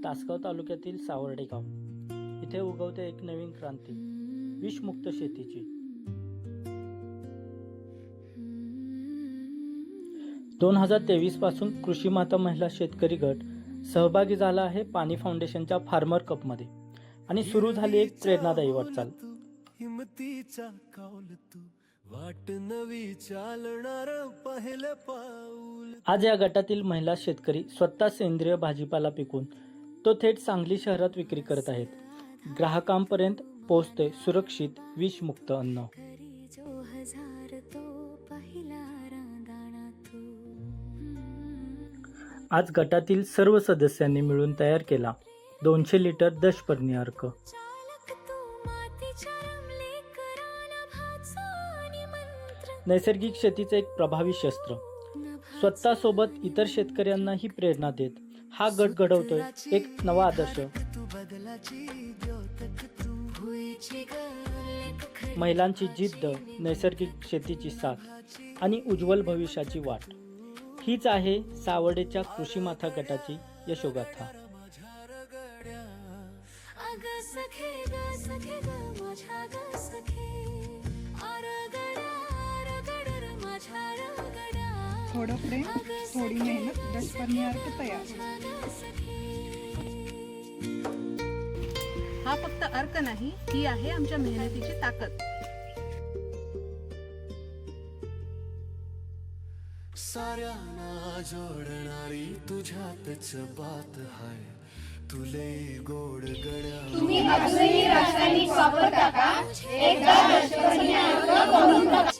तासगाव तालुक्यातील सावर्डे गाव इथे उगवते एक नवीन क्रांती, विषमुक्त शेतीची। 2023 पासून कृषी माता महिला शेतकरी गट सहभागी झाला आहे पाणी फाउंडेशनच्या फार्मर कप मध्ये आणि सुरू झाली एक प्रेरणादायी वाटचाल। हिमतीचा कौल तू वाट नवी चालणार पहिले पाऊल। आज या गटातील महिला शेतकरी स्वतः सेंद्रिय भाजीपाला पिकून तो थेट सांगली शहरात विक्री करत आहेत। ग्राहकांपर्यंत पोहोचते सुरक्षित विषमुक्त अन्न। आज गटातील सर्व सदस्यांनी मिळून तयार केला 200 लिटर दशपर्णी अर्क। नैसर्गिक शेतीचे एक प्रभावी शस्त्र, स्वतः सोबत इतर शेतकऱ्यांनाही प्रेरणा देत हा गट घडवतोय एक नवा आदर्श। महिलांची जिद्द, नैसर्गिक शेतीची साथ आणि उज्ज्वल भविष्याची वाट हीच आहे सावर्डेच्या कृषी माता गटाची यशोगाथा। थोडं प्रेम, थोडी मेहनत, दशपर्णी अर्क तयार। हा फक्त अर्क नाही, ही आहे आमच्या मेहनतीची ताकद। साऱ्यांना जोडणारी तुझ्यातच बात हाय, तुले गोड गड्या। तुम्ही अजूनही रासायनिक वापरता का? एकदा दशपर्णी अर्क बनवून बघा।